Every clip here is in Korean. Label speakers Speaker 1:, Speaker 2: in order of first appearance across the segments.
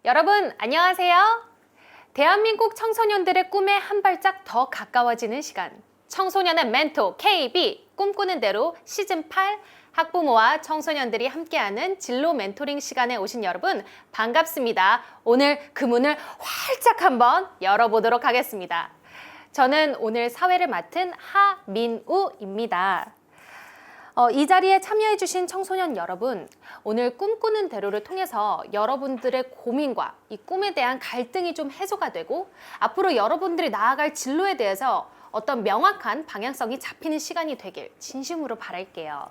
Speaker 1: 여러분 안녕하세요. 대한민국 청소년들의 꿈에 한 발짝 더 가까워지는 시간. 청소년의 멘토 KB 꿈꾸는 대로 시즌 8 학부모와 청소년들이 함께하는 진로 멘토링 시간에 오신 여러분 반갑습니다. 오늘 그 문을 활짝 한번 열어보도록 하겠습니다. 저는 오늘 사회를 맡은 하민우입니다. 이 자리에 참여해주신 청소년 여러분, 오늘 꿈꾸는 대로를 통해서 여러분들의 고민과 이 꿈에 대한 갈등이 좀 해소가 되고 앞으로 여러분들이 나아갈 진로에 대해서 어떤 명확한 방향성이 잡히는 시간이 되길 진심으로 바랄게요.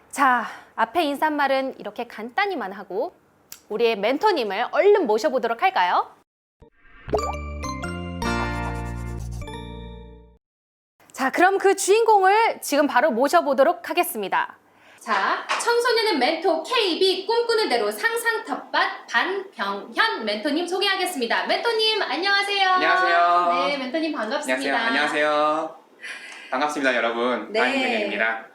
Speaker 1: 자, 앞에 인사말은 이렇게 간단히만 하고 우리의 멘토님을 얼른 모셔보도록 할까요? 자, 그럼 그 주인공을 지금 바로 모셔보도록 하겠습니다. 자, 청소년의 멘토 KB 꿈꾸는 대로 상상 텃밭 반병현 멘토님 소개하겠습니다. 멘토님 안녕하세요.
Speaker 2: 안녕하세요.
Speaker 1: 네, 멘토님 반갑습니다.
Speaker 2: 안녕하세요. 반갑습니다, 여러분.
Speaker 1: 네.
Speaker 2: 반병현입니다.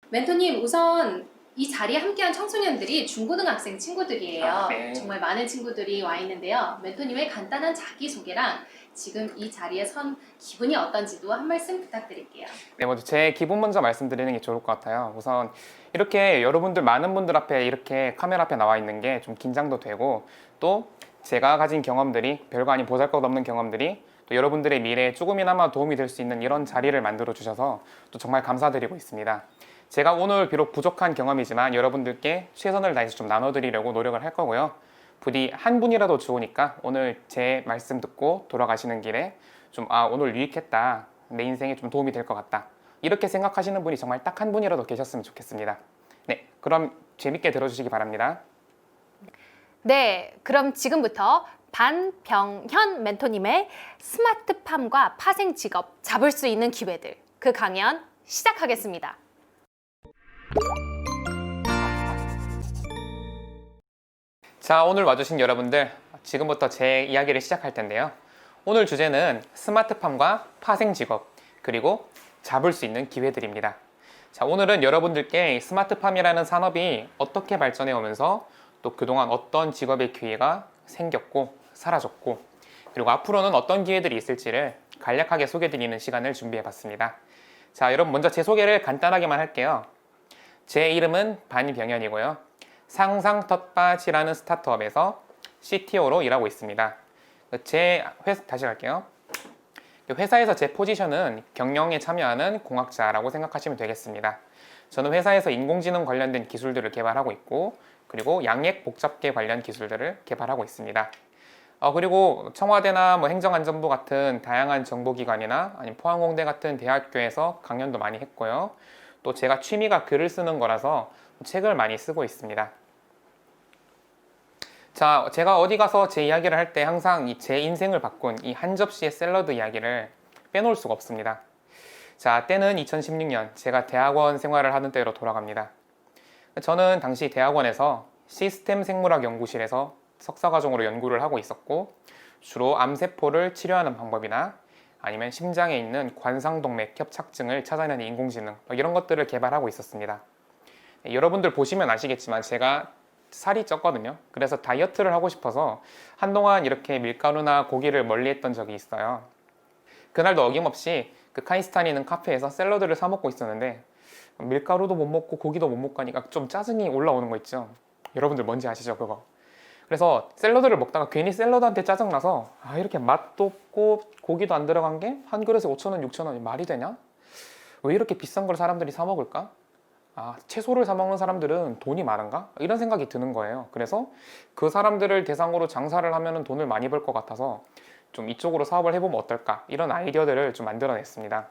Speaker 1: 멘토님 우선 이 자리에 함께한 청소년들이 중고등학생 친구들이에요.
Speaker 2: 네.
Speaker 1: 정말 많은 친구들이 와 있는데요. 멘토님의 간단한 자기소개랑 지금 이 자리에 선 기분이 어떤지도 한 말씀 부탁드릴게요.
Speaker 2: 네, 먼저 제 기분 먼저 말씀드리는 게 좋을 것 같아요. 우선 이렇게 여러분들 많은 분들 앞에 이렇게 카메라 앞에 나와 있는 게 좀 긴장도 되고 또 제가 가진 경험들이 별거 아닌 보잘것없는 경험들이 또 여러분들의 미래에 조금이나마 도움이 될 수 있는 이런 자리를 만들어 주셔서 또 정말 감사드리고 있습니다. 제가 오늘 비록 부족한 경험이지만 여러분들께 최선을 다해서 좀 나눠드리려고 노력을 할 거고요. 부디 한 분이라도 좋으니까 오늘 제 말씀 듣고 돌아가시는 길에 좀 오늘 유익했다, 내 인생에 좀 도움이 될 것 같다, 이렇게 생각하시는 분이 정말 딱 한 분이라도 계셨으면 좋겠습니다. 네, 그럼 재밌게 들어주시기 바랍니다.
Speaker 1: 네, 그럼 지금부터 반병현 멘토님의 스마트팜과 파생 직업 잡을 수 있는 기회들 그 강연 시작하겠습니다.
Speaker 2: 자, 오늘 와주신 여러분들, 지금부터 제 이야기를 시작할 텐데요. 오늘 주제는 스마트팜과 파생 직업, 그리고 잡을 수 있는 기회들입니다. 자, 오늘은 여러분들께 스마트팜이라는 산업이 어떻게 발전해 오면서 또 그동안 어떤 직업의 기회가 생겼고 사라졌고 그리고 앞으로는 어떤 기회들이 있을지를 간략하게 소개드리는 시간을 준비해 봤습니다. 자, 여러분 먼저 제 소개를 간단하게만 할게요. 제 이름은 반병현이고요. 상상 텃밭이라는 스타트업에서 CTO로 일하고 있습니다. 다시 갈게요. 회사에서 제 포지션은 경영에 참여하는 공학자라고 생각하시면 되겠습니다. 저는 회사에서 인공지능 관련된 기술들을 개발하고 있고 그리고 양액 복잡계 관련 기술들을 개발하고 있습니다. 그리고 청와대나 행정안전부 같은 다양한 정보기관이나 아니면 포항공대 같은 대학교에서 강연도 많이 했고요. 또 제가 취미가 글을 쓰는 거라서 책을 많이 쓰고 있습니다. 자, 제가 어디 가서 제 이야기를 할 때 항상 제 인생을 바꾼 이 한 접시의 샐러드 이야기를 빼놓을 수가 없습니다. 자, 때는 2016년 제가 대학원 생활을 하는 때로 돌아갑니다. 저는 당시 대학원에서 시스템 생물학 연구실에서 석사과정으로 연구를 하고 있었고 주로 암세포를 치료하는 방법이나 아니면 심장에 있는 관상동맥 협착증을 찾아내는 인공지능 이런 것들을 개발하고 있었습니다. 여러분들 보시면 아시겠지만 제가 살이 쪘거든요. 그래서 다이어트를 하고 싶어서 한동안 이렇게 밀가루나 고기를 멀리했던 적이 있어요. 그날도 어김없이 그 카이스탄에 있는 카페에서 샐러드를 사 먹고 있었는데 밀가루도 못 먹고 고기도 못 먹고 하니까 좀 짜증이 올라오는 거 있죠. 여러분들 뭔지 아시죠, 그거? 그래서 샐러드를 먹다가 괜히 샐러드한테 짜증나서 이렇게 맛도 없고 고기도 안 들어간 게 한 그릇에 5,000원, 6,000원이 말이 되냐? 왜 이렇게 비싼 걸 사람들이 사 먹을까? 채소를 사 먹는 사람들은 돈이 많은가? 이런 생각이 드는 거예요. 그래서 그 사람들을 대상으로 장사를 하면 돈을 많이 벌 것 같아서 좀 이쪽으로 사업을 해보면 어떨까? 이런 아이디어들을 좀 만들어냈습니다.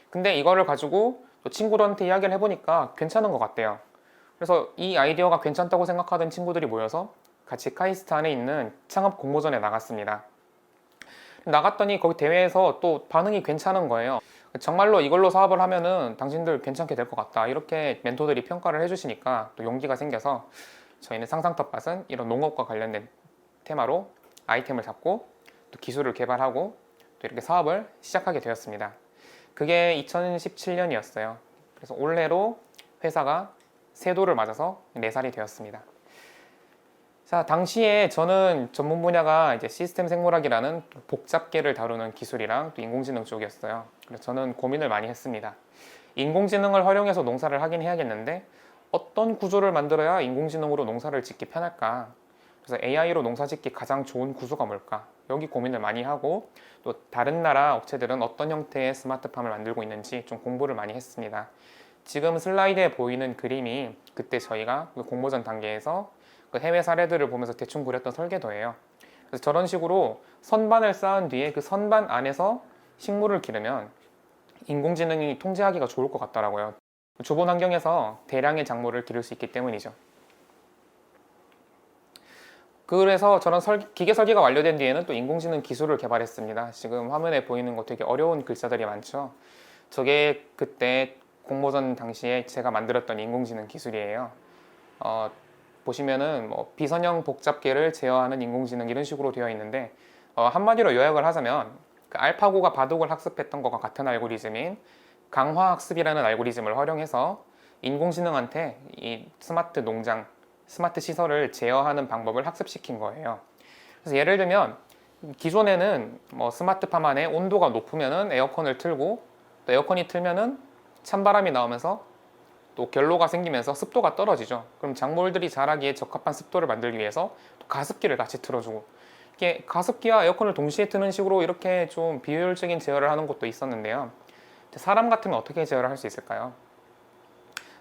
Speaker 2: 근데 이거를 가지고 또 친구들한테 이야기를 해보니까 괜찮은 것 같대요. 그래서 이 아이디어가 괜찮다고 생각하던 친구들이 모여서 같이 카이스탄에 있는 창업 공모전에 나갔습니다. 나갔더니 거기 대회에서 또 반응이 괜찮은 거예요. 정말로 이걸로 사업을 하면은 당신들 괜찮게 될 것 같다, 이렇게 멘토들이 평가를 해주시니까 또 용기가 생겨서 저희는 상상 텃밭은 이런 농업과 관련된 테마로 아이템을 잡고 또 기술을 개발하고 또 이렇게 사업을 시작하게 되었습니다. 그게 2017년이었어요. 그래서 올해로 회사가 세도를 맞아서 4살이 되었습니다. 자, 당시에 저는 전문 분야가 이제 시스템 생물학이라는 복잡계를 다루는 기술이랑 또 인공지능 쪽이었어요. 그래서 저는 고민을 많이 했습니다. 인공지능을 활용해서 농사를 하긴 해야겠는데 어떤 구조를 만들어야 인공지능으로 농사를 짓기 편할까? 그래서 AI로 농사 짓기 가장 좋은 구조가 뭘까? 여기 고민을 많이 하고 또 다른 나라 업체들은 어떤 형태의 스마트팜을 만들고 있는지 좀 공부를 많이 했습니다. 지금 슬라이드에 보이는 그림이 그때 저희가 그 공모전 단계에서 그 해외 사례들을 보면서 대충 그렸던 설계도예요. 그래서 저런 식으로 선반을 쌓은 뒤에 그 선반 안에서 식물을 기르면 인공지능이 통제하기가 좋을 것 같더라고요. 좁은 환경에서 대량의 작물을 기를 수 있기 때문이죠. 그래서 저런 기계 설계가 완료된 뒤에는 또 인공지능 기술을 개발했습니다. 지금 화면에 보이는 거 되게 어려운 글자들이 많죠. 저게 그때 공모전 당시에 제가 만들었던 인공지능 기술이에요. 보시면은 뭐 비선형 복잡계를 제어하는 인공지능 이런 식으로 되어 있는데 한마디로 요약을 하자면 그 알파고가 바둑을 학습했던 것과 같은 알고리즘인 강화학습이라는 알고리즘을 활용해서 인공지능한테 이 스마트 농장, 스마트 시설을 제어하는 방법을 학습시킨 거예요. 그래서 예를 들면 기존에는 뭐 스마트팜 안에 온도가 높으면은 에어컨을 틀고 또 에어컨이 틀면은 찬바람이 나오면서 또 결로가 생기면서 습도가 떨어지죠. 그럼 작물들이 자라기에 적합한 습도를 만들기 위해서 또 가습기를 같이 틀어주고 이게 가습기와 에어컨을 동시에 트는 식으로 이렇게 좀 비효율적인 제어를 하는 것도 있었는데요. 사람 같으면 어떻게 제어를 할 수 있을까요?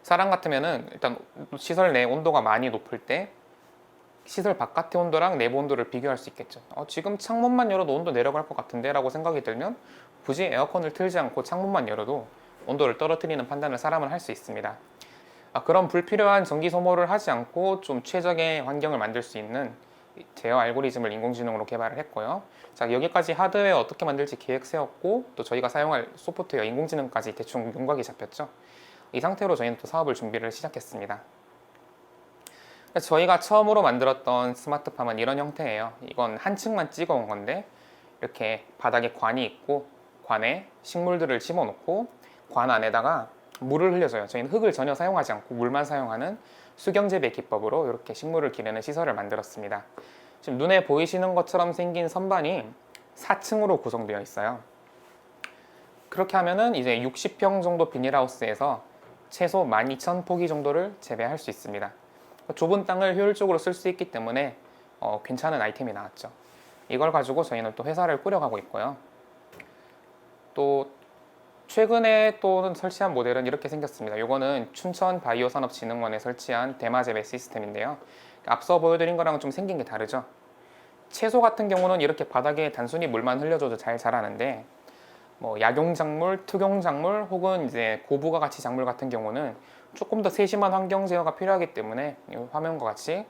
Speaker 2: 사람 같으면은 일단 시설 내 온도가 많이 높을 때 시설 바깥의 온도랑 내부 온도를 비교할 수 있겠죠. 지금 창문만 열어도 온도 내려갈 것 같은데 라고 생각이 들면 굳이 에어컨을 틀지 않고 창문만 열어도 온도를 떨어뜨리는 판단을 사람은 할 수 있습니다. 그런 불필요한 전기 소모를 하지 않고 좀 최적의 환경을 만들 수 있는 제어 알고리즘을 인공지능으로 개발을 했고요. 자, 여기까지 하드웨어 어떻게 만들지 계획 세웠고 또 저희가 사용할 소프트웨어 인공지능까지 대충 윤곽이 잡혔죠. 이 상태로 저희는 또 사업을 준비를 시작했습니다. 저희가 처음으로 만들었던 스마트팜은 이런 형태예요. 이건 한 층만 찍어 온 건데 이렇게 바닥에 관이 있고 관에 식물들을 집어넣고 관 안에다가 물을 흘려줘요. 저희는 흙을 전혀 사용하지 않고 물만 사용하는 수경재배 기법으로 이렇게 식물을 기르는 시설을 만들었습니다. 지금 눈에 보이시는 것처럼 생긴 선반이 4층으로 구성되어 있어요. 그렇게 하면은 이제 60평 정도 비닐하우스에서 최소 12,000포기 정도를 재배할 수 있습니다. 좁은 땅을 효율적으로 쓸 수 있기 때문에 괜찮은 아이템이 나왔죠. 이걸 가지고 저희는 또 회사를 꾸려가고 있고요. 또 최근에 또 설치한 모델은 이렇게 생겼습니다. 이거는 춘천 바이오산업진흥원에 설치한 대마재배 시스템인데요. 앞서 보여드린 거랑은 좀 생긴 게 다르죠. 채소 같은 경우는 이렇게 바닥에 단순히 물만 흘려줘도 잘 자라는데 뭐 약용작물, 특용작물 혹은 이제 고부가 가치 작물 같은 경우는 조금 더 세심한 환경 제어가 필요하기 때문에 이 화면과 같이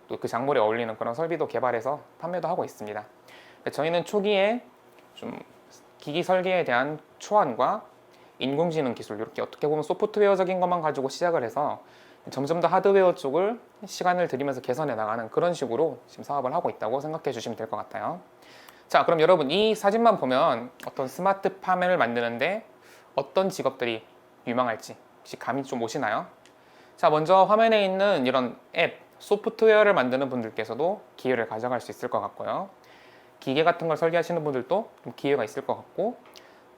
Speaker 2: 또 그 작물에 어울리는 그런 설비도 개발해서 판매도 하고 있습니다. 저희는 초기에 좀 기기 설계에 대한 초안과 인공지능 기술 이렇게 어떻게 보면 소프트웨어적인 것만 가지고 시작을 해서 점점 더 하드웨어 쪽을 시간을 들이면서 개선해 나가는 그런 식으로 지금 사업을 하고 있다고 생각해 주시면 될 것 같아요. 자, 그럼 여러분 이 사진만 보면 어떤 스마트팜을 만드는데 어떤 직업들이 유망할지 혹시 감이 좀 오시나요? 자, 먼저 화면에 있는 이런 앱, 소프트웨어를 만드는 분들께서도 기회를 가져갈 수 있을 것 같고요. 기계 같은 걸 설계하시는 분들도 좀 기회가 있을 것 같고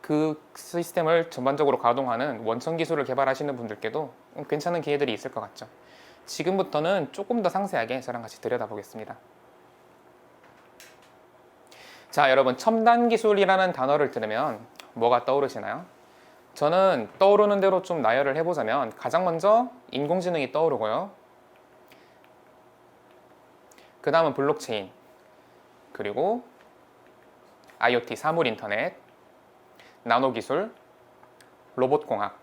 Speaker 2: 그 시스템을 전반적으로 가동하는 원천 기술을 개발하시는 분들께도 괜찮은 기회들이 있을 것 같죠. 지금부터는 조금 더 상세하게 저랑 같이 들여다보겠습니다. 자, 여러분 첨단 기술이라는 단어를 들으면 뭐가 떠오르시나요? 저는 떠오르는 대로 좀 나열을 해보자면 가장 먼저 인공지능이 떠오르고요. 그 다음은 블록체인, 그리고 IoT, 사물인터넷, 나노기술, 로봇공학,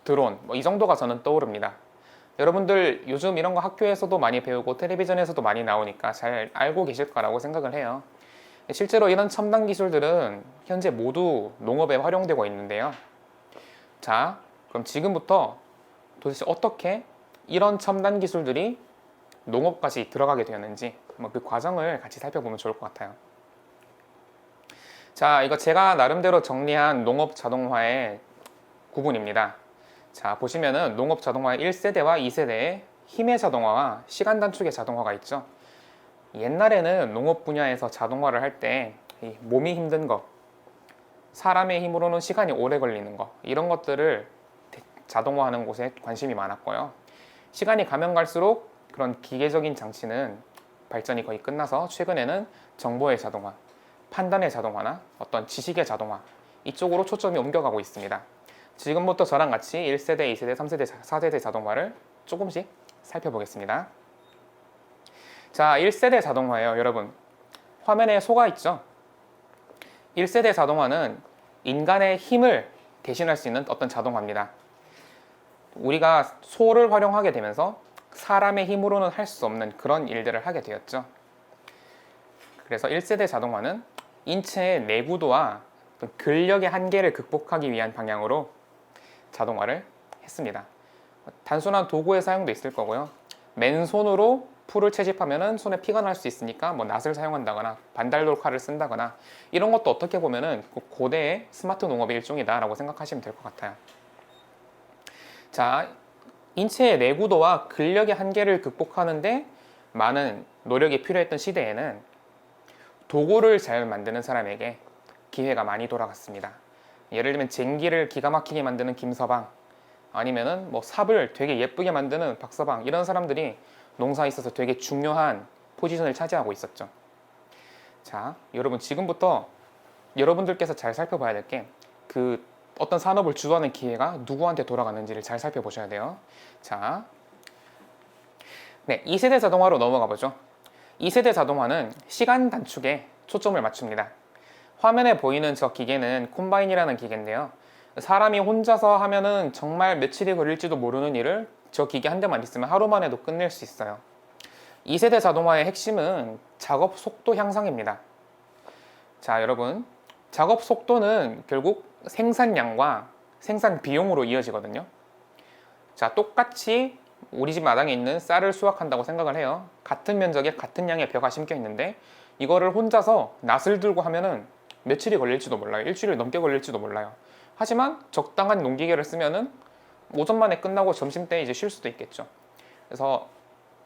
Speaker 2: 드론 이 정도가 저는 떠오릅니다. 여러분들 요즘 이런 거 학교에서도 많이 배우고 텔레비전에서도 많이 나오니까 잘 알고 계실 거라고 생각을 해요. 실제로 이런 첨단 기술들은 현재 모두 농업에 활용되고 있는데요. 자, 그럼 지금부터 도대체 어떻게 이런 첨단 기술들이 농업까지 들어가게 되었는지 한번 그 과정을 같이 살펴보면 좋을 것 같아요. 자, 이거 제가 나름대로 정리한 농업 자동화의 구분입니다. 자, 보시면은 농업 자동화 1세대와 2세대의 힘의 자동화와 시간 단축의 자동화가 있죠. 옛날에는 농업 분야에서 자동화를 할 때 몸이 힘든 거, 사람의 힘으로는 시간이 오래 걸리는 거, 이런 것들을 자동화하는 곳에 관심이 많았고요. 시간이 가면 갈수록 그런 기계적인 장치는 발전이 거의 끝나서 최근에는 정보의 자동화, 판단의 자동화나 어떤 지식의 자동화, 이쪽으로 초점이 옮겨가고 있습니다. 지금부터 저랑 같이 1세대, 2세대, 3세대, 4세대 자동화를 조금씩 살펴보겠습니다. 자, 1세대 자동화예요, 여러분. 화면에 소가 있죠? 1세대 자동화는 인간의 힘을 대신할 수 있는 어떤 자동화입니다. 우리가 소를 활용하게 되면서 사람의 힘으로는 할 수 없는 그런 일들을 하게 되었죠. 그래서 1세대 자동화는 인체의 내구도와 근력의 한계를 극복하기 위한 방향으로 자동화를 했습니다. 단순한 도구의 사용도 있을 거고요. 맨손으로 풀을 채집하면 손에 피가 날 수 있으니까 뭐 낫을 사용한다거나 반달돌 칼을 쓴다거나 이런 것도 어떻게 보면은 고대의 스마트 농업의 일종이다라고 생각하시면 될 것 같아요. 자, 인체의 내구도와 근력의 한계를 극복하는데 많은 노력이 필요했던 시대에는 도구를 잘 만드는 사람에게 기회가 많이 돌아갔습니다. 예를 들면 쟁기를 기가 막히게 만드는 김서방, 아니면은 뭐 삽을 되게 예쁘게 만드는 박서방, 이런 사람들이 농사에 있어서 되게 중요한 포지션을 차지하고 있었죠. 자, 여러분 지금부터 여러분들께서 잘 살펴봐야 될 게 그 어떤 산업을 주도하는 기회가 누구한테 돌아가는지를 잘 살펴보셔야 돼요. 자, 네, 2세대 자동화로 넘어가 보죠. 2세대 자동화는 시간 단축에 초점을 맞춥니다. 화면에 보이는 저 기계는 콤바인이라는 기계인데요. 사람이 혼자서 하면은 정말 며칠이 걸릴지도 모르는 일을 저 기계 한 대만 있으면 하루 만에도 끝낼 수 있어요. 2세대 자동화의 핵심은 작업 속도 향상입니다. 자, 여러분, 작업 속도는 결국 생산량과 생산 비용으로 이어지거든요. 자, 똑같이 우리 집 마당에 있는 쌀을 수확한다고 생각을 해요. 같은 면적에 같은 양의 벼가 심겨 있는데 이거를 혼자서 낫을 들고 하면은 며칠이 걸릴지도 몰라요. 일주일 넘게 걸릴지도 몰라요. 하지만 적당한 농기계를 쓰면은 오전 만에 끝나고 점심때 이제 쉴 수도 있겠죠. 그래서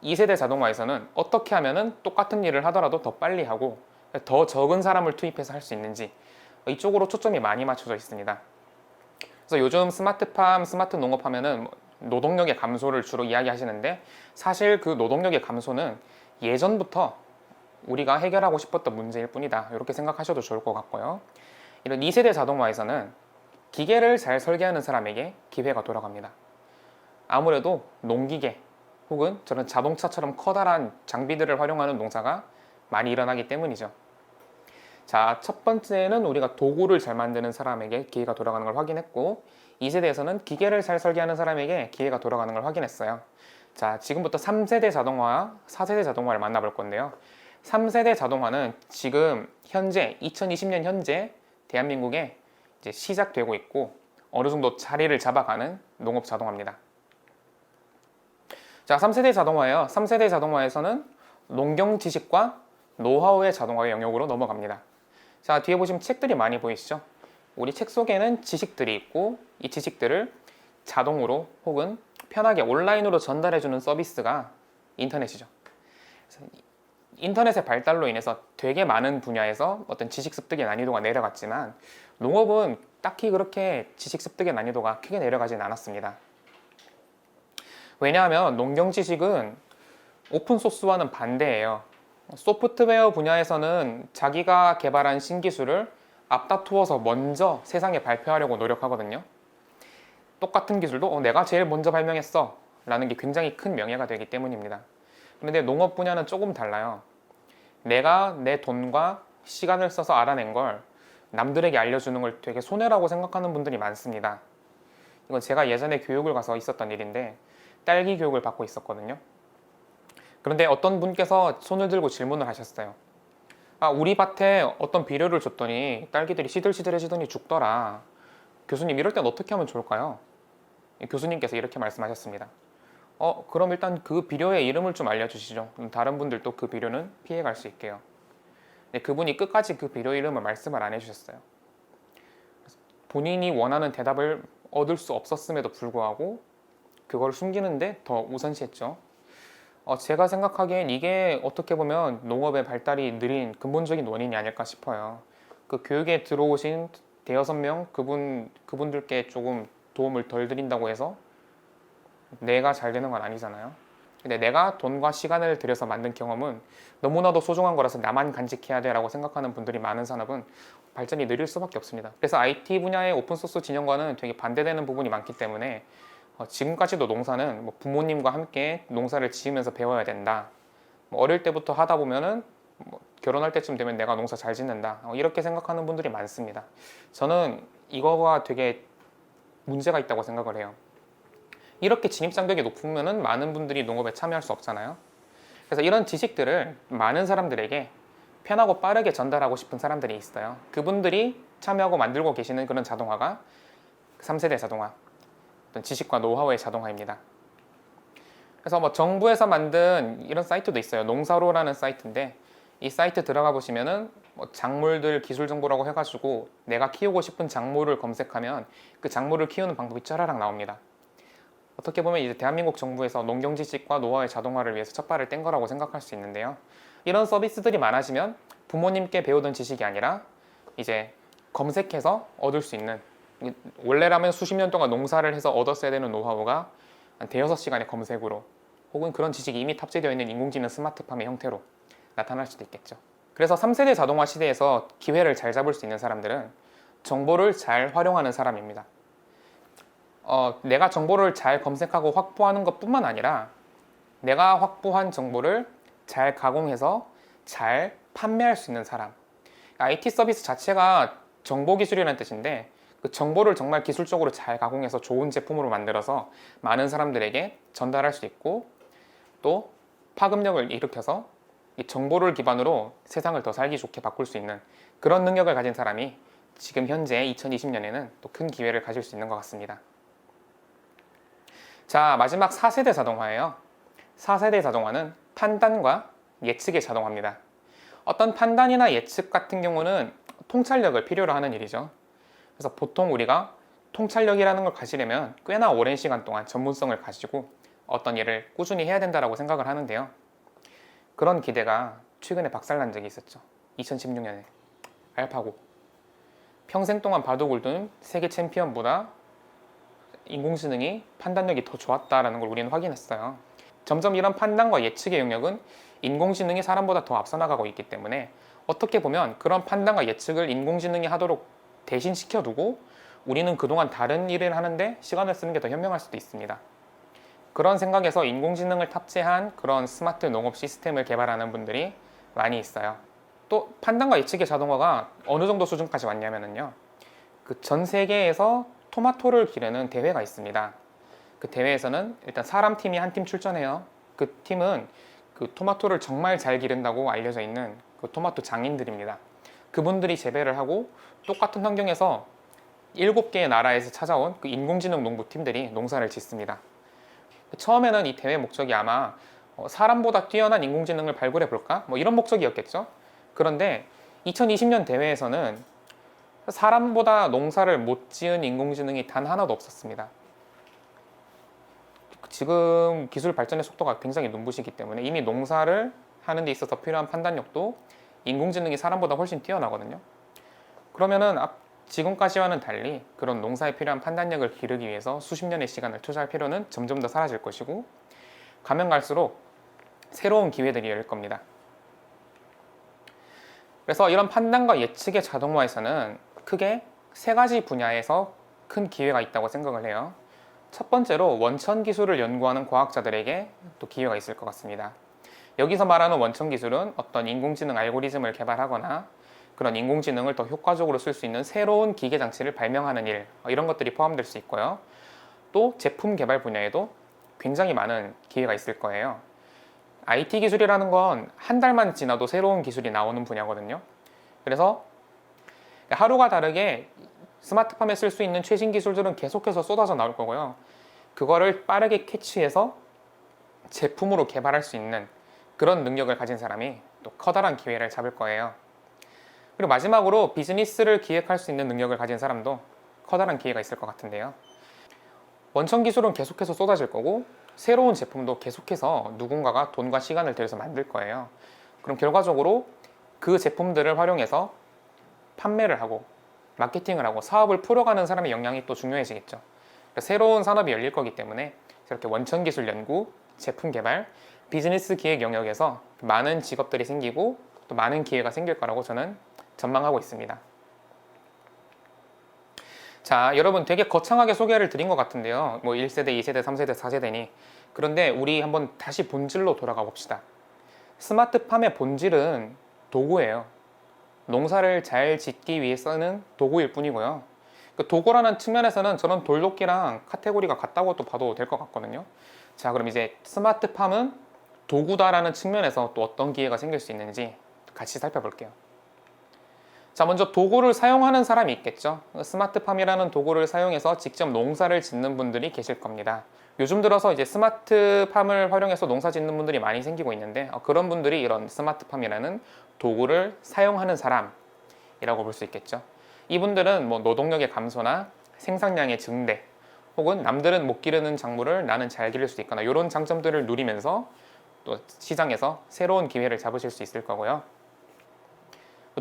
Speaker 2: 2세대 자동화에서는 어떻게 하면은 똑같은 일을 하더라도 더 빨리 하고 더 적은 사람을 투입해서 할 수 있는지 이쪽으로 초점이 많이 맞춰져 있습니다. 그래서 요즘 스마트팜, 스마트 농업 하면은 노동력의 감소를 주로 이야기하시는데 사실 그 노동력의 감소는 예전부터 우리가 해결하고 싶었던 문제일 뿐이다. 이렇게 생각하셔도 좋을 것 같고요. 이런 2세대 자동화에서는 기계를 잘 설계하는 사람에게 기회가 돌아갑니다. 아무래도 농기계 혹은 저런 자동차처럼 커다란 장비들을 활용하는 농사가 많이 일어나기 때문이죠. 자, 첫 번째는 우리가 도구를 잘 만드는 사람에게 기회가 돌아가는 걸 확인했고 2세대에서는 기계를 잘 설계하는 사람에게 기회가 돌아가는 걸 확인했어요. 자, 지금부터 3세대 자동화와 4세대 자동화를 만나볼 건데요. 3세대 자동화는 지금 현재 2020년 현재 대한민국에 이제 시작되고 있고 어느 정도 자리를 잡아가는 농업 자동화입니다. 자, 3세대 자동화예요. 3세대 자동화에서는 농경 지식과 노하우의 자동화의 영역으로 넘어갑니다. 자, 뒤에 보시면 책들이 많이 보이시죠? 우리 책 속에는 지식들이 있고 이 지식들을 자동으로 혹은 편하게 온라인으로 전달해주는 서비스가 인터넷이죠. 인터넷의 발달로 인해서 되게 많은 분야에서 어떤 지식 습득의 난이도가 내려갔지만 농업은 딱히 그렇게 지식 습득의 난이도가 크게 내려가진 않았습니다. 왜냐하면 농경 지식은 오픈소스와는 반대예요. 소프트웨어 분야에서는 자기가 개발한 신기술을 앞다투어서 먼저 세상에 발표하려고 노력하거든요. 똑같은 기술도 내가 제일 먼저 발명했어 라는 게 굉장히 큰 명예가 되기 때문입니다. 그런데 농업 분야는 조금 달라요. 내가 내 돈과 시간을 써서 알아낸 걸 남들에게 알려주는 걸 되게 손해라고 생각하는 분들이 많습니다. 이건 제가 예전에 교육을 가서 있었던 일인데 딸기 교육을 받고 있었거든요. 그런데 어떤 분께서 손을 들고 질문을 하셨어요. 아, 우리 밭에 어떤 비료를 줬더니 딸기들이 시들시들해지더니 죽더라. 교수님, 이럴 땐 어떻게 하면 좋을까요? 교수님께서 이렇게 말씀하셨습니다. 그럼 일단 그 비료의 이름을 좀 알려주시죠. 다른 분들도 그 비료는 피해갈 수 있게요. 근데 그분이 끝까지 그 비료 이름을 말씀을 안 해주셨어요. 본인이 원하는 대답을 얻을 수 없었음에도 불구하고 그걸 숨기는데 더 우선시했죠. 제가 생각하기엔 이게 어떻게 보면 농업의 발달이 느린 근본적인 원인이 아닐까 싶어요. 그 교육에 들어오신 대여섯 명 그분들께 조금 도움을 덜 드린다고 해서 내가 잘 되는 건 아니잖아요. 근데 내가 돈과 시간을 들여서 만든 경험은 너무나도 소중한 거라서 나만 간직해야 돼라고 생각하는 분들이 많은 산업은 발전이 느릴 수밖에 없습니다. 그래서 IT 분야의 오픈소스 진영과는 되게 반대되는 부분이 많기 때문에 지금까지도 농사는 뭐 부모님과 함께 농사를 지으면서 배워야 된다. 뭐 어릴 때부터 하다 보면은 뭐 결혼할 때쯤 되면 내가 농사 잘 짓는다. 이렇게 생각하는 분들이 많습니다. 저는 이거가 되게 문제가 있다고 생각을 해요. 이렇게 진입장벽이 높으면은 많은 분들이 농업에 참여할 수 없잖아요. 그래서 이런 지식들을 많은 사람들에게 편하고 빠르게 전달하고 싶은 사람들이 있어요. 그분들이 참여하고 만들고 계시는 그런 자동화가 3세대 자동화, 어떤 지식과 노하우의 자동화입니다. 그래서 뭐 정부에서 만든 이런 사이트도 있어요. 농사로라는 사이트인데 이 사이트 들어가 보시면은 뭐 작물들 기술 정보라고 해가지고 내가 키우고 싶은 작물을 검색하면 그 작물을 키우는 방법이 짜라락 나옵니다. 어떻게 보면 이제 대한민국 정부에서 농경 지식과 노하우의 자동화를 위해서 첫 발을 뗀 거라고 생각할 수 있는데요. 이런 서비스들이 많아지면 부모님께 배우던 지식이 아니라 이제 검색해서 얻을 수 있는, 원래라면 수십 년 동안 농사를 해서 얻었어야 되는 노하우가 한 대여섯 시간의 검색으로 혹은 그런 지식이 이미 탑재되어 있는 인공지능 스마트팜의 형태로 나타날 수도 있겠죠. 그래서 3세대 자동화 시대에서 기회를 잘 잡을 수 있는 사람들은 정보를 잘 활용하는 사람입니다. 내가 정보를 잘 검색하고 확보하는 것뿐만 아니라 내가 확보한 정보를 잘 가공해서 잘 판매할 수 있는 사람. IT 서비스 자체가 정보기술이라는 뜻인데 그 정보를 정말 기술적으로 잘 가공해서 좋은 제품으로 만들어서 많은 사람들에게 전달할 수 있고 또 파급력을 일으켜서 이 정보를 기반으로 세상을 더 살기 좋게 바꿀 수 있는 그런 능력을 가진 사람이 지금 현재 2020년에는 또 큰 기회를 가질 수 있는 것 같습니다. 자, 마지막 4세대 자동화예요. 4세대 자동화는 판단과 예측의 자동화입니다. 어떤 판단이나 예측 같은 경우는 통찰력을 필요로 하는 일이죠. 그래서 보통 우리가 통찰력이라는 걸 가지려면 꽤나 오랜 시간 동안 전문성을 가지고 어떤 일을 꾸준히 해야 된다고 생각을 하는데요. 그런 기대가 최근에 박살난 적이 있었죠. 2016년에 알파고. 평생 동안 바둑을 둔 세계 챔피언보다 인공지능이 판단력이 더 좋았다는 걸 우리는 확인했어요. 점점 이런 판단과 예측의 영역은 인공지능이 사람보다 더 앞서 나가고 있기 때문에 어떻게 보면 그런 판단과 예측을 인공지능이 하도록 대신 시켜두고 우리는 그동안 다른 일을 하는데 시간을 쓰는 게 더 현명할 수도 있습니다. 그런 생각에서 인공지능을 탑재한 그런 스마트 농업 시스템을 개발하는 분들이 많이 있어요. 또 판단과 예측의 자동화가 어느 정도 수준까지 왔냐면요. 그 전 세계에서 토마토를 기르는 대회가 있습니다. 그 대회에서는 일단 사람 팀이 한 팀 출전해요. 그 팀은 그 토마토를 정말 잘 기른다고 알려져 있는 그 토마토 장인들입니다. 그분들이 재배를 하고 똑같은 환경에서 7개의 나라에서 찾아온 그 인공지능 농부팀들이 농사를 짓습니다. 처음에는 이 대회 목적이 아마 사람보다 뛰어난 인공지능을 발굴해 볼까? 뭐 이런 목적이었겠죠. 그런데 2020년 대회에서는 사람보다 농사를 못 지은 인공지능이 단 하나도 없었습니다. 지금 기술 발전의 속도가 굉장히 눈부시기 때문에 이미 농사를 하는 데 있어서 필요한 판단력도 인공지능이 사람보다 훨씬 뛰어나거든요. 그러면은 지금까지와는 달리 그런 농사에 필요한 판단력을 기르기 위해서 수십 년의 시간을 투자할 필요는 점점 더 사라질 것이고 가면 갈수록 새로운 기회들이 열릴 겁니다. 그래서 이런 판단과 예측의 자동화에서는 크게 세 가지 분야에서 큰 기회가 있다고 생각을 해요. 첫 번째로 원천 기술을 연구하는 과학자들에게 또 기회가 있을 것 같습니다. 여기서 말하는 원천 기술은 어떤 인공지능 알고리즘을 개발하거나 그런 인공지능을 더 효과적으로 쓸 수 있는 새로운 기계 장치를 발명하는 일, 이런 것들이 포함될 수 있고요. 또 제품 개발 분야에도 굉장히 많은 기회가 있을 거예요. IT 기술이라는 건 한 달만 지나도 새로운 기술이 나오는 분야거든요. 그래서 하루가 다르게 스마트팜에 쓸 수 있는 최신 기술들은 계속해서 쏟아져 나올 거고요. 그거를 빠르게 캐치해서 제품으로 개발할 수 있는 그런 능력을 가진 사람이 또 커다란 기회를 잡을 거예요. 그리고 마지막으로 비즈니스를 기획할 수 있는 능력을 가진 사람도 커다란 기회가 있을 것 같은데요. 원천 기술은 계속해서 쏟아질 거고 새로운 제품도 계속해서 누군가가 돈과 시간을 들여서 만들 거예요. 그럼 결과적으로 그 제품들을 활용해서 판매를 하고 마케팅을 하고 사업을 풀어가는 사람의 역량이 또 중요해지겠죠. 그러니까 새로운 산업이 열릴 거기 때문에 이렇게 원천 기술 연구, 제품 개발, 비즈니스 기획 영역에서 많은 직업들이 생기고 또 많은 기회가 생길 거라고 저는 전망하고 있습니다. 자, 여러분 되게 거창하게 소개를 드린 것 같은데요. 뭐 1세대, 2세대, 3세대, 4세대니. 그런데 우리 한번 다시 본질로 돌아가 봅시다. 스마트팜의 본질은 도구예요. 농사를 잘 짓기 위해 쓰는 도구일 뿐이고요. 그 도구라는 측면에서는 저는 돌도끼랑 카테고리가 같다고 또 봐도 될 것 같거든요. 자, 그럼 이제 스마트팜은 도구다라는 측면에서 또 어떤 기회가 생길 수 있는지 같이 살펴볼게요. 자, 먼저 도구를 사용하는 사람이 있겠죠. 스마트팜이라는 도구를 사용해서 직접 농사를 짓는 분들이 계실 겁니다. 요즘 들어서 이제 스마트팜을 활용해서 농사 짓는 분들이 많이 생기고 있는데 그런 분들이 이런 스마트팜이라는 도구를 사용하는 사람이라고 볼 수 있겠죠. 이분들은 뭐 노동력의 감소나 생산량의 증대 혹은 남들은 못 기르는 작물을 나는 잘 기를 수 있거나 이런 장점들을 누리면서 또 시장에서 새로운 기회를 잡으실 수 있을 거고요.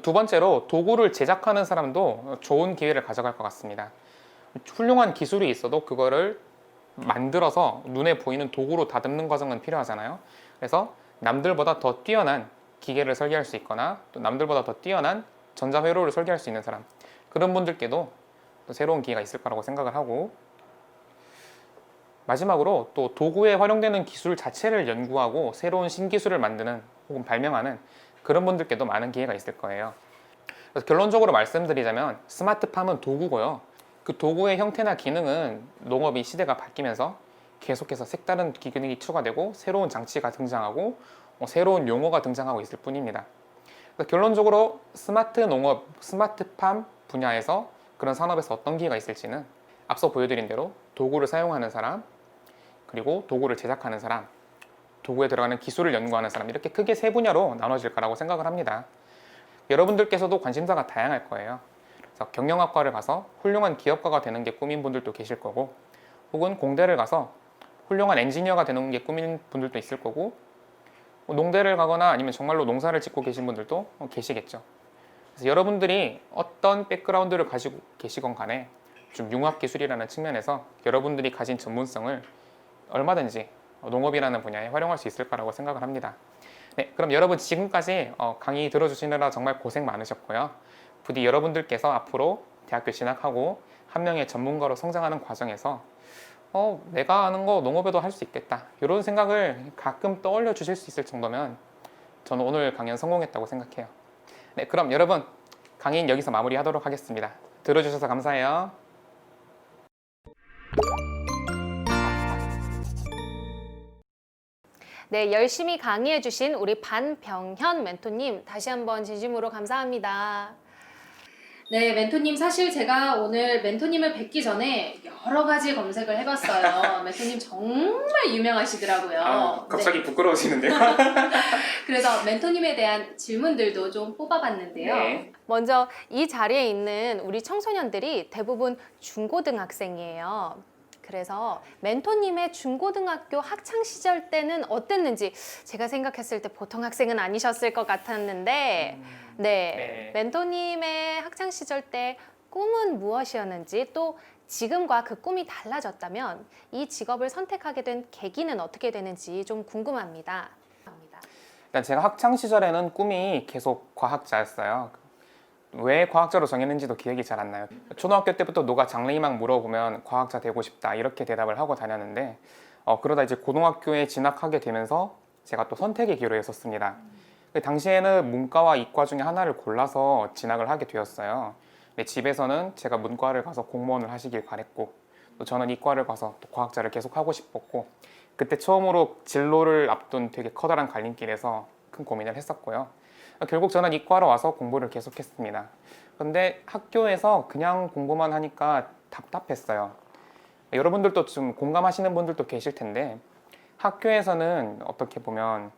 Speaker 2: 두 번째로 도구를 제작하는 사람도 좋은 기회를 가져갈 것 같습니다. 훌륭한 기술이 있어도 그거를 만들어서 눈에 보이는 도구로 다듬는 과정은 필요하잖아요. 그래서 남들보다 더 뛰어난 기계를 설계할 수 있거나 또 남들보다 더 뛰어난 전자회로를 설계할 수 있는 사람, 그런 분들께도 또 새로운 기회가 있을 거라고 생각을 하고, 마지막으로 또 도구에 활용되는 기술 자체를 연구하고 새로운 신기술을 만드는 혹은 발명하는 그런 분들께도 많은 기회가 있을 거예요. 그래서 결론적으로 말씀드리자면 스마트팜은 도구고요. 그 도구의 형태나 기능은 농업이 시대가 바뀌면서 계속해서 색다른 기능이 추가되고 새로운 장치가 등장하고 새로운 용어가 등장하고 있을 뿐입니다. 그래서 결론적으로 스마트 농업, 스마트팜 분야에서 그런 산업에서 어떤 기회가 있을지는 앞서 보여드린 대로 도구를 사용하는 사람, 그리고 도구를 제작하는 사람, 도구에 들어가는 기술을 연구하는 사람, 이렇게 크게 세 분야로 나눠질 거라고 생각을 합니다. 여러분들께서도 관심사가 다양할 거예요. 그래서 경영학과를 가서 훌륭한 기업가가 되는 게 꿈인 분들도 계실 거고, 혹은 공대를 가서 훌륭한 엔지니어가 되는 게 꿈인 분들도 있을 거고, 농대를 가거나 아니면 정말로 농사를 짓고 계신 분들도 계시겠죠. 그래서 여러분들이 어떤 백그라운드를 가지고 계시건 간에 좀 융합기술이라는 측면에서 여러분들이 가진 전문성을 얼마든지 농업이라는 분야에 활용할 수 있을 거라고 생각을 합니다. 네, 그럼 여러분 지금까지 강의 들어주시느라 정말 고생 많으셨고요. 부디 여러분들께서 앞으로 대학교 진학하고 한 명의 전문가로 성장하는 과정에서 내가 아는 거 농업에도 할 수 있겠다, 이런 생각을 가끔 떠올려 주실 수 있을 정도면 저는 오늘 강연 성공했다고 생각해요. 네, 그럼 여러분 강의는 여기서 마무리하도록 하겠습니다. 들어주셔서 감사해요.
Speaker 1: 네, 열심히 강의해주신 우리 반병현 멘토님 다시 한번 진심으로 감사합니다. 네, 멘토님 사실 제가 오늘 멘토님을 뵙기 전에 여러 가지 검색을 해봤어요. 멘토님 정말 유명하시더라고요.
Speaker 2: 갑자기
Speaker 1: 네.
Speaker 2: 부끄러우시는데요.
Speaker 1: 그래서 멘토님에 대한 질문들도 좀 뽑아봤는데요.
Speaker 2: 네.
Speaker 1: 먼저 이 자리에 있는 우리 청소년들이 대부분 중고등학생이에요. 그래서 멘토님의 중고등학교 학창 시절 때는 어땠는지, 제가 생각했을 때 보통 학생은 아니셨을 것 같았는데 네, 멘토님의 학창 시절 때 꿈은 무엇이었는지, 또 지금과 그 꿈이 달라졌다면 이 직업을 선택하게 된 계기는 어떻게 되는지 좀 궁금합니다.
Speaker 2: 일단 제가 학창 시절에는 꿈이 계속 과학자였어요. 왜 과학자로 정했는지도 기억이 잘 안 나요. 초등학교 때부터 누가 장래희망 물어보면 과학자 되고 싶다 이렇게 대답을 하고 다녔는데 그러다 이제 고등학교에 진학하게 되면서 제가 또 선택의 기로에 섰습니다. 당시에는 문과와 이과 중에 하나를 골라서 진학을 하게 되었어요. 근데 집에서는 제가 문과를 가서 공무원을 하시길 바랬고, 또 저는 이과를 가서 또 과학자를 계속 하고 싶었고, 그때 처음으로 진로를 앞둔 되게 커다란 갈림길에서 큰 고민을 했었고요. 결국 저는 이과로 와서 공부를 계속했습니다. 그런데 학교에서 그냥 공부만 하니까 답답했어요. 여러분들도 좀 공감하시는 분들도 계실 텐데, 학교에서는 어떻게 보면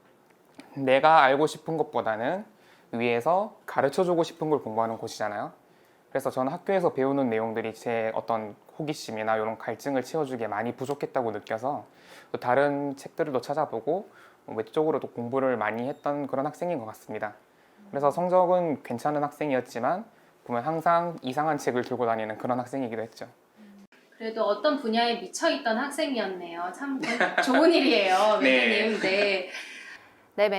Speaker 2: 내가 알고 싶은 것보다는 위에서 가르쳐주고 싶은 걸 공부하는 곳이잖아요. 그래서 저는 학교에서 배우는 내용들이 제 어떤 호기심이나 이런 갈증을 채워주기에 많이 부족했다고 느껴서 또 다른 책들도 찾아보고 외적으로도 공부를 많이 했던 그런 학생인 것 같습니다. 그래서 성적은 괜찮은 학생이었지만 보면 항상 이상한 책을 들고 다니는 그런 학생이기도 했죠.
Speaker 1: 그래도 어떤 분야에 미쳐있던 학생이었네요. 참 좋은 일이에요, 멘토님. 네. 네,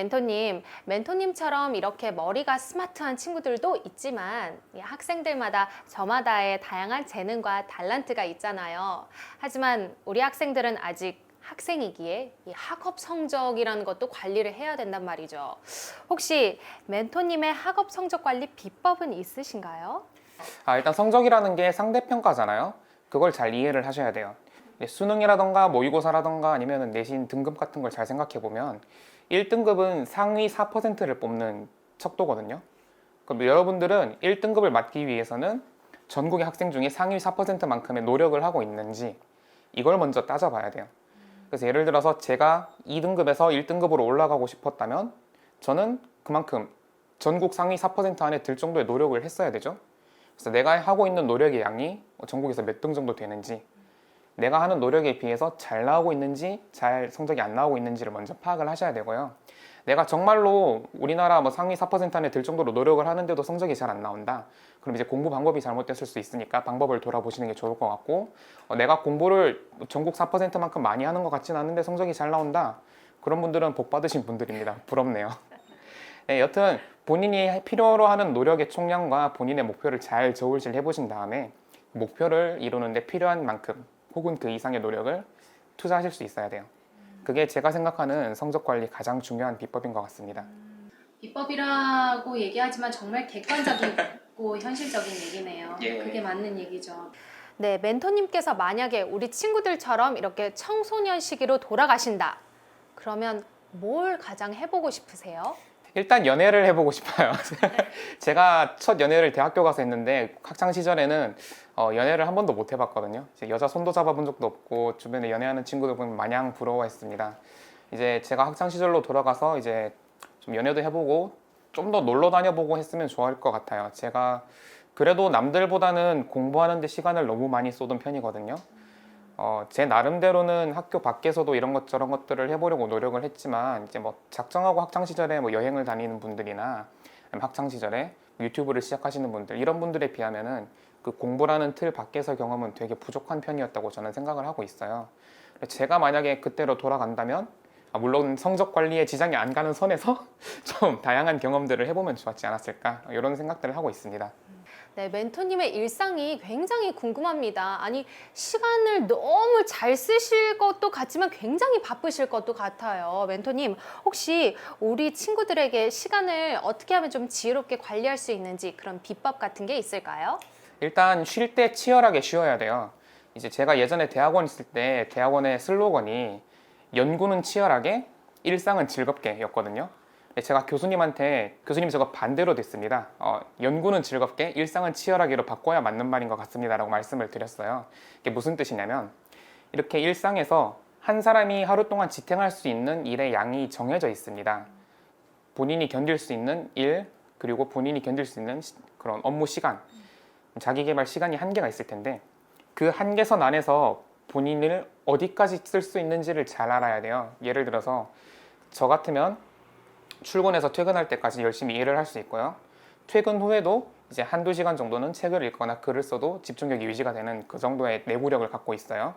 Speaker 1: 멘토님처럼 이렇게 머리가 스마트한 친구들도 있지만 이 학생들마다 저마다의 다양한 재능과 탤런트가 있잖아요. 하지만 우리 학생들은 아직 학생이기에 이 학업 성적이라는 것도 관리를 해야 된단 말이죠. 혹시 멘토님의 학업 성적 관리 비법은 있으신가요?
Speaker 2: 일단 성적이라는 게 상대평가잖아요. 그걸 잘 이해를 하셔야 돼요. 수능이라던가 모의고사라던가 아니면 내신 등급 같은 걸 잘 생각해 보면 1등급은 상위 4%를 뽑는 척도거든요. 그럼 여러분들은 1등급을 맞기 위해서는 전국의 학생 중에 상위 4%만큼의 노력을 하고 있는지 이걸 먼저 따져봐야 돼요. 그래서 예를 들어서 제가 2등급에서 1등급으로 올라가고 싶었다면 저는 그만큼 전국 상위 4% 안에 들 정도의 노력을 했어야 되죠. 그래서 내가 하고 있는 노력의 양이 전국에서 몇 등 정도 되는지, 내가 하는 노력에 비해서 잘 나오고 있는지 잘 성적이 안 나오고 있는지를 먼저 파악을 하셔야 되고요. 내가 정말로 우리나라 상위 4% 안에 들 정도로 노력을 하는데도 성적이 잘 안 나온다. 그럼 이제 공부 방법이 잘못됐을 수 있으니까 방법을 돌아보시는 게 좋을 것 같고, 내가 공부를 전국 4%만큼 많이 하는 것 같진 않은데 성적이 잘 나온다. 그런 분들은 복 받으신 분들입니다. 부럽네요. 네, 여튼 본인이 필요로 하는 노력의 총량과 본인의 목표를 잘 저울질 해보신 다음에 목표를 이루는데 필요한 만큼 혹은 그 이상의 노력을 투자하실 수 있어야 돼요. 그게 제가 생각하는 성적 관리 가장 중요한 비법인 것 같습니다.
Speaker 1: 비법이라고 얘기하지만 정말 객관적이고 현실적인 얘기네요.
Speaker 2: 예.
Speaker 1: 그게 맞는 얘기죠. 네, 멘토님께서 만약에 우리 친구들처럼 이렇게 청소년 시기로 돌아가신다. 그러면 뭘 가장 해보고 싶으세요?
Speaker 2: 일단 연애를 해보고 싶어요. 제가 첫 연애를 대학교 가서 했는데 학창 시절에는 연애를 한 번도 못 해봤거든요. 이제 여자 손도 잡아본 적도 없고 주변에 연애하는 친구들 보면 마냥 부러워했습니다. 이제 제가 학창 시절로 돌아가서 이제 좀 연애도 해보고 좀 더 놀러 다녀보고 했으면 좋을 것 같아요. 제가 그래도 남들보다는 공부하는 데 시간을 너무 많이 쏟은 편이거든요. 제 나름대로는 학교 밖에서도 이런 것 저런 것들을 해보려고 노력을 했지만 이제 작정하고 학창 시절에 여행을 다니는 분들이나 학창 시절에 유튜브를 시작하시는 분들 이런 분들에 비하면은 그 공부라는 틀 밖에서 경험은 되게 부족한 편이었다고 저는 생각을 하고 있어요. 제가 만약에 그때로 돌아간다면 물론 성적 관리에 지장이 안 가는 선에서 좀 다양한 경험들을 해보면 좋았지 않았을까 이런 생각들을 하고 있습니다.
Speaker 1: 네, 멘토님의 일상이 굉장히 궁금합니다. 아니, 시간을 너무 잘 쓰실 것도 같지만 굉장히 바쁘실 것도 같아요. 멘토님, 혹시 우리 친구들에게 시간을 어떻게 하면 좀 지혜롭게 관리할 수 있는지 그런 비법 같은 게 있을까요?
Speaker 2: 일단 쉴 때 치열하게 쉬어야 돼요. 이제 제가 예전에 대학원 있을 때 대학원의 슬로건이 연구는 치열하게, 일상은 즐겁게 였거든요. 제가 교수님 저거 반대로 됐습니다. 연구는 즐겁게, 일상은 치열하게로 바꿔야 맞는 말인 것 같습니다 라고 말씀을 드렸어요. 이게 무슨 뜻이냐면 이렇게 일상에서 한 사람이 하루 동안 지탱할 수 있는 일의 양이 정해져 있습니다. 본인이 견딜 수 있는 일, 그리고 본인이 견딜 수 있는 그런 업무 시간, 자기 개발 시간이 한계가 있을 텐데 그 한계선 안에서 본인을 어디까지 쓸 수 있는지를 잘 알아야 돼요. 예를 들어서 저 같으면 출근해서 퇴근할 때까지 열심히 일을 할 수 있고요. 퇴근 후에도 이제 한두 시간 정도는 책을 읽거나 글을 써도 집중력이 유지가 되는 그 정도의 내구력을 갖고 있어요.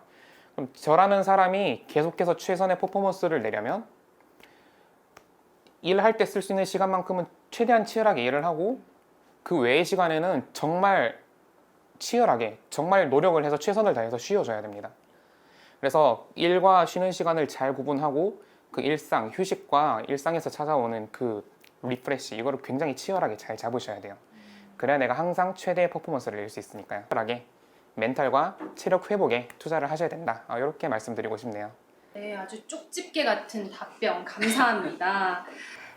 Speaker 2: 그럼 저라는 사람이 계속해서 최선의 퍼포먼스를 내려면 일할 때 쓸 수 있는 시간만큼은 최대한 치열하게 일을 하고 그 외의 시간에는 정말 치열하게 정말 노력을 해서 최선을 다해서 쉬어줘야 됩니다. 그래서 일과 쉬는 시간을 잘 구분하고 그 일상, 휴식과 일상에서 찾아오는 그 리프레시 이거를 굉장히 치열하게 잘 잡으셔야 돼요. 그래야 내가 항상 최대의 퍼포먼스를 낼 수 있으니까요. 치열하게 멘탈과 체력 회복에 투자를 하셔야 된다. 이렇게 말씀드리고 싶네요.
Speaker 1: 네, 아주 쪽집게 같은 답변 감사합니다.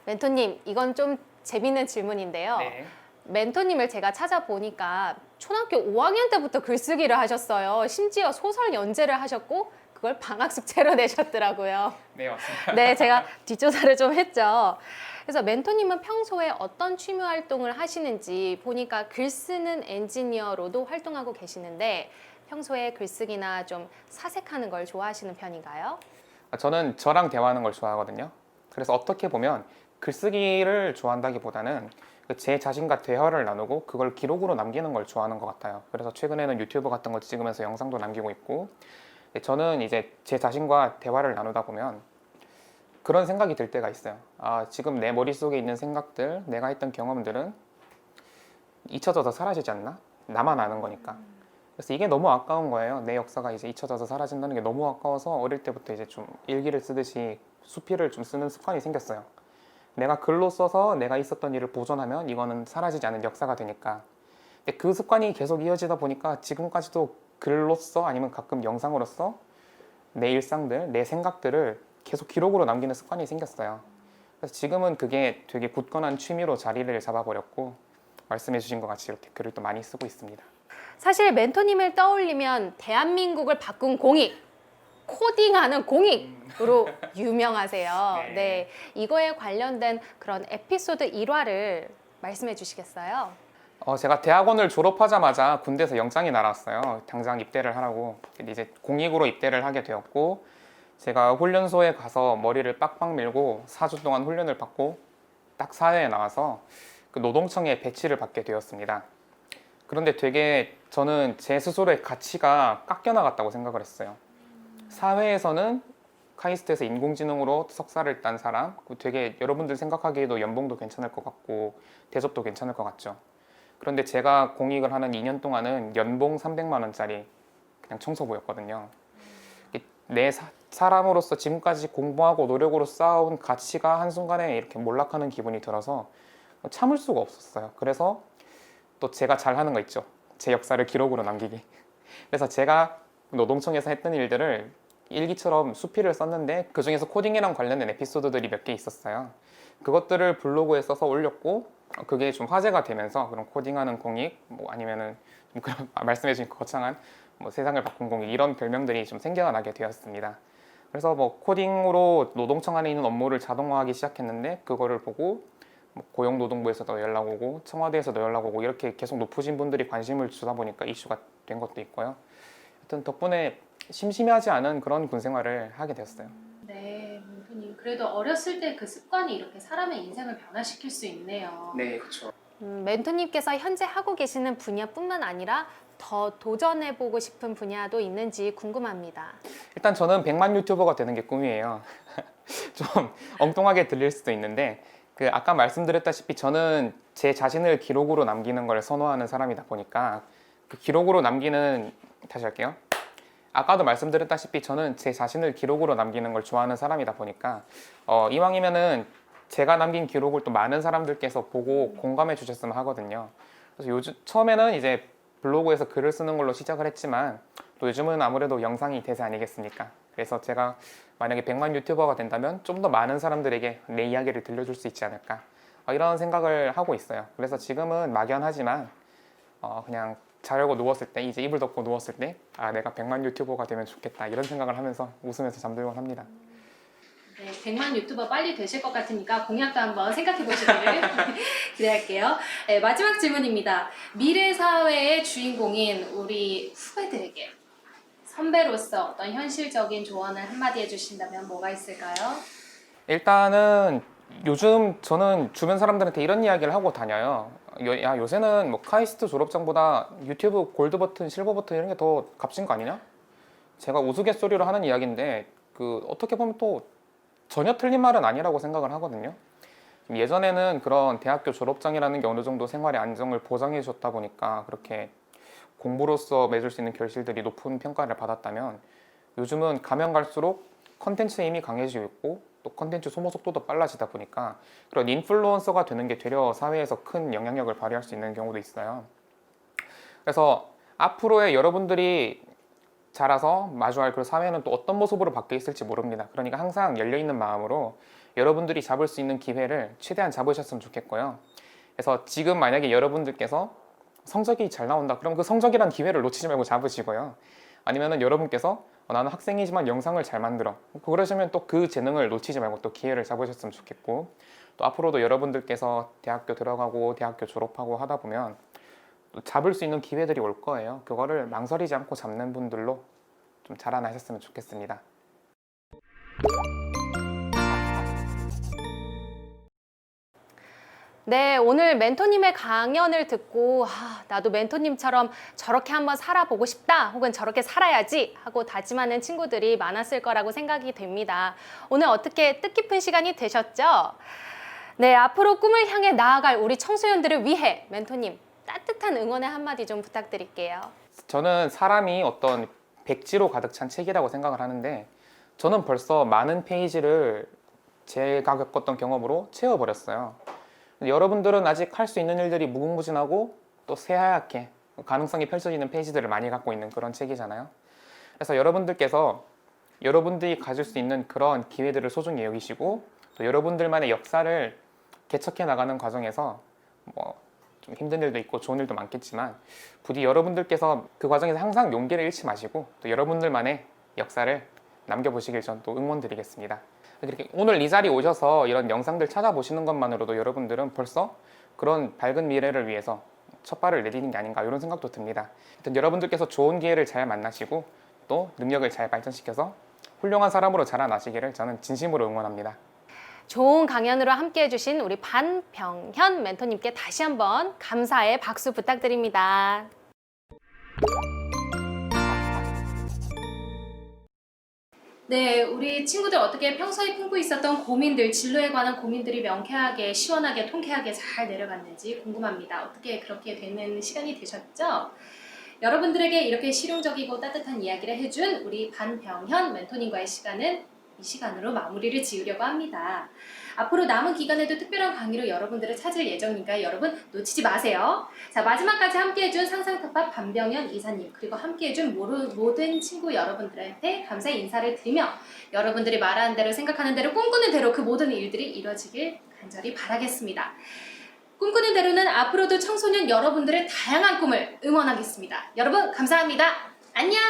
Speaker 1: 멘토님, 이건 좀 재밌는 질문인데요.
Speaker 2: 네.
Speaker 1: 멘토님을 제가 찾아보니까 초등학교 5학년 때부터 글쓰기를 하셨어요. 심지어 소설 연재를 하셨고 그걸 방학 숙제로 내셨더라고요.
Speaker 2: 네, 맞습니다.
Speaker 1: 네, 제가 뒷조사를 좀 했죠. 그래서 멘토님은 평소에 어떤 취미 활동을 하시는지 보니까 글 쓰는 엔지니어로도 활동하고 계시는데 평소에 글쓰기나 좀 사색하는 걸 좋아하시는 편인가요?
Speaker 2: 저는 저랑 대화하는 걸 좋아하거든요. 그래서 어떻게 보면 글쓰기를 좋아한다기보다는 제 자신과 대화를 나누고 그걸 기록으로 남기는 걸 좋아하는 것 같아요. 그래서 최근에는 유튜브 같은 거 찍으면서 영상도 남기고 있고, 저는 이제 제 자신과 대화를 나누다 보면 그런 생각이 들 때가 있어요. 아, 지금 내 머릿속에 있는 생각들, 내가 했던 경험들은 잊혀져서 사라지지 않나? 나만 아는 거니까. 그래서 이게 너무 아까운 거예요. 내 역사가 이제 잊혀져서 사라진다는 게 너무 아까워서 어릴 때부터 이제 좀 일기를 쓰듯이 수필을 좀 쓰는 습관이 생겼어요. 내가 글로 써서 내가 있었던 일을 보존하면 이거는 사라지지 않은 역사가 되니까. 근데 그 습관이 계속 이어지다 보니까 지금까지도 글로써 아니면 가끔 영상으로써 내 일상들, 내 생각들을 계속 기록으로 남기는 습관이 생겼어요. 그래서 지금은 그게 되게 굳건한 취미로 자리를 잡아버렸고, 말씀해 주신 것 같이 이렇게 글을 또 많이 쓰고 있습니다.
Speaker 1: 사실 멘토님을 떠올리면 대한민국을 바꾼 공익, 코딩하는 공익으로 유명하세요.
Speaker 2: 네.
Speaker 1: 네, 이거에 관련된 그런 에피소드 일화를 말씀해 주시겠어요?
Speaker 2: 제가 대학원을 졸업하자마자 군대에서 영장이 날아왔어요. 당장 입대를 하라고. 근데 이제 공익으로 입대를 하게 되었고, 제가 훈련소에 가서 머리를 빡빡 밀고 4주 동안 훈련을 받고 딱 사회에 나와서 그 노동청에 배치를 받게 되었습니다. 그런데 되게 저는 제 스스로의 가치가 깎여나갔다고 생각을 했어요. 사회에서는 카이스트에서 인공지능으로 석사를 딴 사람, 되게 여러분들 생각하기에도 연봉도 괜찮을 것 같고 대접도 괜찮을 것 같죠. 그런데 제가 공익을 하는 2년 동안은 연봉 300만 원짜리 그냥 청소부였거든요. 내 사람으로서 지금까지 공부하고 노력으로 쌓아온 가치가 한순간에 이렇게 몰락하는 기분이 들어서 참을 수가 없었어요. 그래서 또 제가 잘하는 거 있죠. 제 역사를 기록으로 남기기. 그래서 제가 노동청에서 했던 일들을 일기처럼 수필을 썼는데 그중에서 코딩이랑 관련된 에피소드들이 몇 개 있었어요. 그것들을 블로그에 써서 올렸고 그게 좀 화제가 되면서 그런 코딩하는 공익 뭐 아니면은 좀 그런 말씀해주신 거창한 뭐 세상을 바꾼 공익 이런 별명들이 좀 생겨나게 되었습니다. 그래서 뭐 코딩으로 노동청 안에 있는 업무를 자동화하기 시작했는데 그거를 보고 뭐 고용노동부에서도 연락 오고 청와대에서도 연락 오고 이렇게 계속 높으신 분들이 관심을 주다 보니까 이슈가 된 것도 있고요. 하여튼 덕분에 심심하지 않은 그런 군 생활을 하게 되었어요.
Speaker 1: 네, 멘토님. 그래도 어렸을 때 그 습관이 이렇게 사람의 인생을 변화시킬 수 있네요.
Speaker 2: 네, 그렇죠.
Speaker 1: 멘토님께서 현재 하고 계시는 분야뿐만 아니라 더 도전해보고 싶은 분야도 있는지 궁금합니다.
Speaker 2: 일단 저는 100만 유튜버가 되는 게 꿈이에요. 좀 엉뚱하게 들릴 수도 있는데 그 아까 말씀드렸다시피 저는 제 자신을 기록으로 남기는 걸 선호하는 사람이다 보니까 그 기록으로 남기는 다시 할게요. 아까도 말씀드렸다시피 저는 제 자신을 기록으로 남기는 걸 좋아하는 사람이다 보니까 이왕이면은 제가 남긴 기록을 또 많은 사람들께서 보고 공감해 주셨으면 하거든요. 그래서 요즘 처음에는 이제 블로그에서 글을 쓰는 걸로 시작을 했지만 또 요즘은 아무래도 영상이 대세 아니겠습니까? 그래서 제가 만약에 100만 유튜버가 된다면 좀 더 많은 사람들에게 내 이야기를 들려줄 수 있지 않을까 이런 생각을 하고 있어요. 그래서 지금은 막연하지만 그냥 자려고 누웠을 때 이제 이불 덮고 누웠을 때 내가 100만 유튜버가 되면 좋겠다 이런 생각을 하면서 웃으면서 잠들곤 합니다.
Speaker 1: 네, 100만 유튜버 빨리 되실 것 같으니까 공약도 한번 생각해 보시기를 기대할게요. 네, 마지막 질문입니다. 미래 사회의 주인공인 우리 후배들에게 선배로서 어떤 현실적인 조언을 한마디 해주신다면 뭐가 있을까요?
Speaker 2: 일단은 요즘 저는 주변 사람들한테 이런 이야기를 하고 다녀요. 야, 요새는 뭐 카이스트 졸업장보다 유튜브 골드 버튼, 실버 버튼 이런 게 더 값진 거 아니냐? 제가 우스갯소리로 하는 이야기인데 그 어떻게 보면 또 전혀 틀린 말은 아니라고 생각을 하거든요. 예전에는 그런 대학교 졸업장이라는 게 어느 정도 생활의 안정을 보장해 줬다 보니까 그렇게 공부로서 맺을 수 있는 결실들이 높은 평가를 받았다면 요즘은 가면 갈수록 컨텐츠의 힘이 강해지고 있고 또 컨텐츠 소모 속도도 빨라지다 보니까 그런 인플루언서가 되는 게 되려 사회에서 큰 영향력을 발휘할 수 있는 경우도 있어요. 그래서 앞으로의 여러분들이 자라서 마주할 그 사회는 또 어떤 모습으로 바뀌어 있을지 모릅니다. 그러니까 항상 열려있는 마음으로 여러분들이 잡을 수 있는 기회를 최대한 잡으셨으면 좋겠고요. 그래서 지금 만약에 여러분들께서 성적이 잘 나온다 그럼 그 성적이란 기회를 놓치지 말고 잡으시고요. 아니면은 여러분께서 나는 학생이지만 영상을 잘 만들어. 그러시면 또 그 재능을 놓치지 말고 또 기회를 잡으셨으면 좋겠고, 또 앞으로도 여러분들께서 대학교 들어가고 대학교 졸업하고 하다 보면 또 잡을 수 있는 기회들이 올 거예요. 그거를 망설이지 않고 잡는 분들로 좀 자라나셨으면 좋겠습니다.
Speaker 1: 네, 오늘 멘토님의 강연을 듣고 나도 멘토님처럼 저렇게 한번 살아보고 싶다 혹은 저렇게 살아야지 하고 다짐하는 친구들이 많았을 거라고 생각이 됩니다. 오늘 어떻게 뜻깊은 시간이 되셨죠? 네, 앞으로 꿈을 향해 나아갈 우리 청소년들을 위해 멘토님 따뜻한 응원의 한마디 좀 부탁드릴게요.
Speaker 2: 저는 사람이 어떤 백지로 가득 찬 책이라고 생각을 하는데, 저는 벌써 많은 페이지를 제가 겪었던 경험으로 채워버렸어요. 여러분들은 아직 할 수 있는 일들이 무궁무진하고 또 새하얗게 가능성이 펼쳐지는 페이지들을 많이 갖고 있는 그런 책이잖아요. 그래서 여러분들께서 여러분들이 가질 수 있는 그런 기회들을 소중히 여기시고, 또 여러분들만의 역사를 개척해 나가는 과정에서 좀 힘든 일도 있고 좋은 일도 많겠지만, 부디 여러분들께서 그 과정에서 항상 용기를 잃지 마시고 또 여러분들만의 역사를 남겨보시길 전 또 응원드리겠습니다. 그렇게 오늘 이 자리에 오셔서 이런 영상들 찾아보시는 것만으로도 여러분들은 벌써 그런 밝은 미래를 위해서 첫 발을 내디딘 게 아닌가, 이런 생각도 듭니다. 하여튼 여러분들께서 좋은 기회를 잘 만나시고 또 능력을 잘 발전시켜서 훌륭한 사람으로 자라나시기를 저는 진심으로 응원합니다.
Speaker 1: 좋은 강연으로 함께 해주신 우리 반병현 멘토님께 다시 한번 감사의 박수 부탁드립니다. 네, 우리 친구들 어떻게 평소에 품고 있었던 고민들, 진로에 관한 고민들이 명쾌하게, 시원하게, 통쾌하게 잘 내려갔는지 궁금합니다. 어떻게 그렇게 되는 시간이 되셨죠? 여러분들에게 이렇게 실용적이고 따뜻한 이야기를 해준 우리 반병현 멘토님과의 시간은 이 시간으로 마무리를 지으려고 합니다. 앞으로 남은 기간에도 특별한 강의로 여러분들을 찾을 예정이니까 여러분 놓치지 마세요. 자, 마지막까지 함께해준 상상특파 반병현 이사님, 그리고 함께해준 모든 친구 여러분들한테 감사의 인사를 드리며, 여러분들이 말하는 대로, 생각하는 대로, 꿈꾸는 대로 그 모든 일들이 이루어지길 간절히 바라겠습니다. 꿈꾸는 대로는 앞으로도 청소년 여러분들의 다양한 꿈을 응원하겠습니다. 여러분 감사합니다. 안녕!